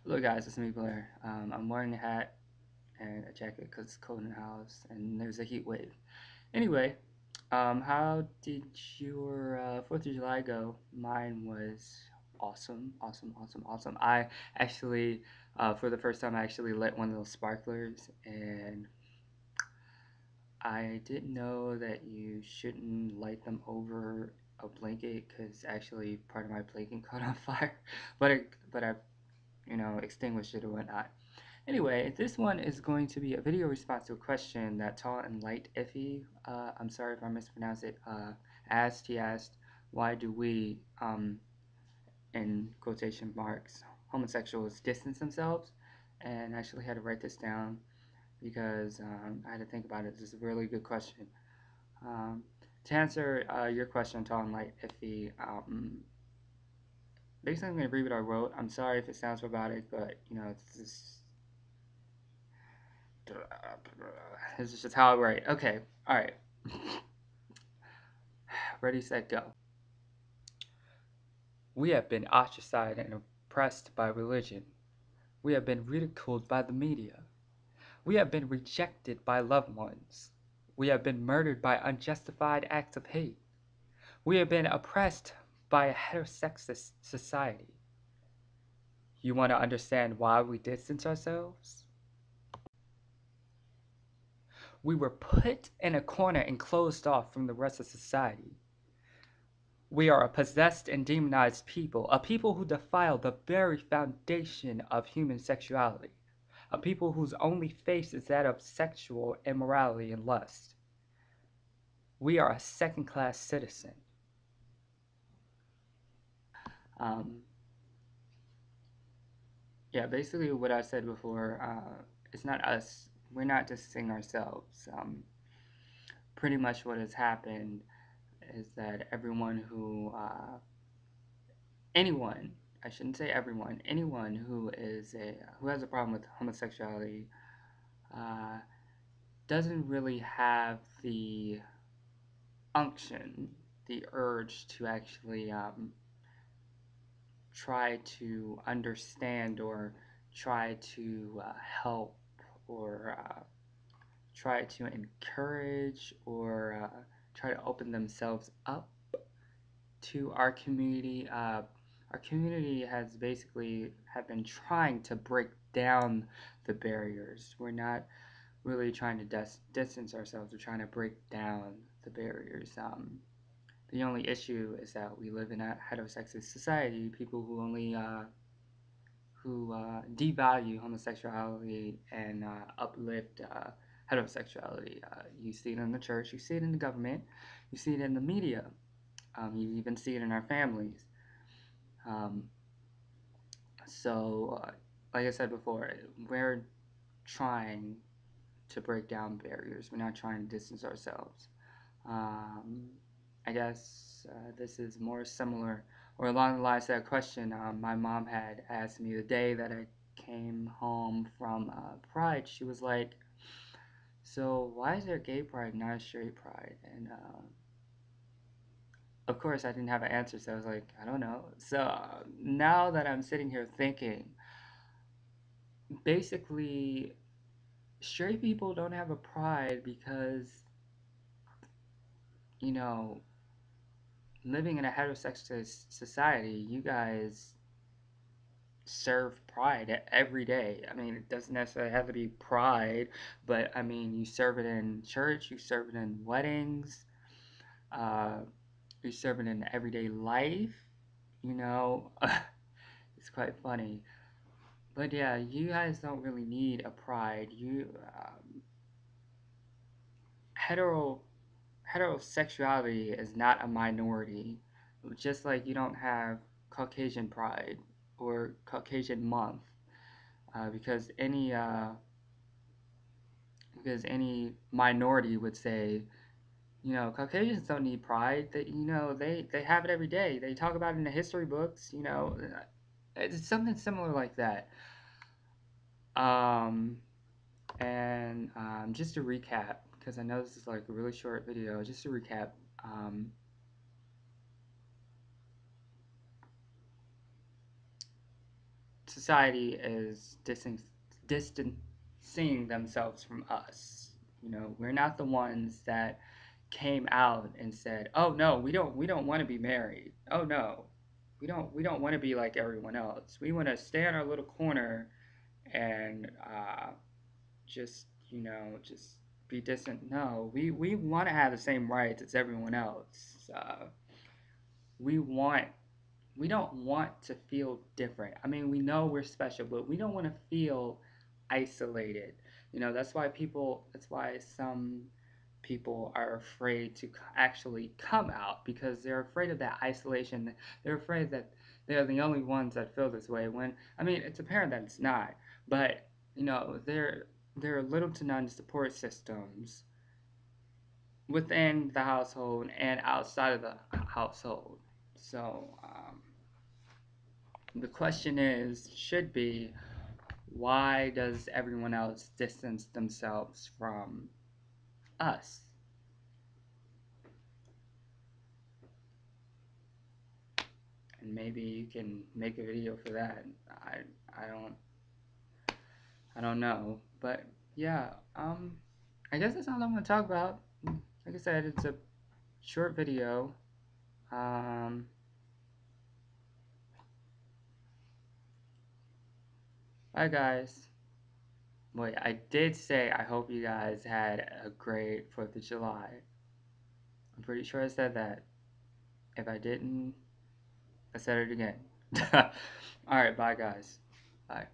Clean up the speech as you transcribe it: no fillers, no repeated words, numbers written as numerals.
Hello guys, it's me Blair. I'm wearing a hat and a jacket because it's cold in the house and there's a heat wave. Anyway, how did your 4th of July go? Mine was awesome, awesome, awesome, awesome. I actually, for the first time, I actually lit one of those sparklers, and I didn't know that you shouldn't light them over a blanket because actually part of my blanket caught on fire. But I extinguished it or whatnot. Anyway, this one is going to be a video response to a question that Tall and Light Iffy, I'm sorry if I mispronounced it, asked. He asked, why do we, in quotation marks, homosexuals distance themselves? And I actually had to write this down because I had to think about it. This is a really good question. Um, to answer your question, Tall and Light Iffy, basically I'm going to read what I wrote. I'm sorry if it sounds robotic, but it's just this is just how I write. Okay, alright. Ready, set, go. We have been ostracized and oppressed by religion. We have been ridiculed by the media. We have been rejected by loved ones. We have been murdered by unjustified acts of hate. We have been oppressed by a heterosexist society. You want to understand why we distance ourselves? We were put in a corner and closed off from the rest of society. We are a possessed and demonized people, a people who defile the very foundation of human sexuality, a people whose only face is that of sexual immorality and lust. We are a second-class citizen. Um, yeah, basically what I said before, it's not us. We're not distancing ourselves. Pretty much what has happened is that anyone, I shouldn't say everyone, anyone who has a problem with homosexuality uh, doesn't really have the unction, the urge to actually try to understand or try to help or try to encourage or try to open themselves up to our community. Our community has basically have been trying to break down the barriers. We're not really trying to distance ourselves. We're trying to break down the barriers. The only issue is that we live in a heterosexist society. People who only devalue homosexuality and uplift heterosexuality. You see it in the church. You see it in the government. You see it in the media. You even see it in our families. Um, so, like I said before, we're trying to break down barriers. We're not trying to distance ourselves. Um, I guess this is more similar or along the lines of that question my mom had asked me the day that I came home from Pride. She was like, so why is there gay pride, not a straight pride? And of course, I didn't have an answer, so I was like, I don't know. So now that I'm sitting here thinking, basically, straight people don't have a pride because, you know, living in a heterosexual society, you guys serve pride every day. I mean, it doesn't necessarily have to be pride, but I mean, you serve it in church, you serve it in weddings, uh, you serve it in everyday life, you know. It's quite funny. But yeah, you guys don't really need a pride. Hetero heterosexuality is not a minority. Just like you don't have Caucasian pride or Caucasian month, because any minority would say, Caucasians don't need pride. That they have it every day. They talk about it in the history books. It's something similar like that. Um, and just to recap, because I know this is like a really short video. Just to recap, um, society is distancing themselves from us. You know, we're not the ones that came out and said, "Oh no, we don't want to be married. Oh no, we don't want to be like everyone else. We want to stay in our little corner and just be distant." No, we want to have the same rights as everyone else. We want we don't want to feel different. I mean, we know we're special, but we don't want to feel isolated. That's why some people are afraid to actually come out because they're afraid of that isolation. They're afraid that they're the only ones that feel this way when, I mean, it's apparent that it's not. But, there are little to none support systems within the household and outside of the household. So, the question should be, why does everyone else distance themselves from us? And maybe you can make a video for that. I I don't I don't know, but yeah, I guess that's all I'm gonna talk about. Like I said, it's a short video. Um, Bye guys. Wait, I did say I hope you guys had a great 4th of July. I'm pretty sure I said that. If I didn't, I said it again. Alright, bye guys. Bye.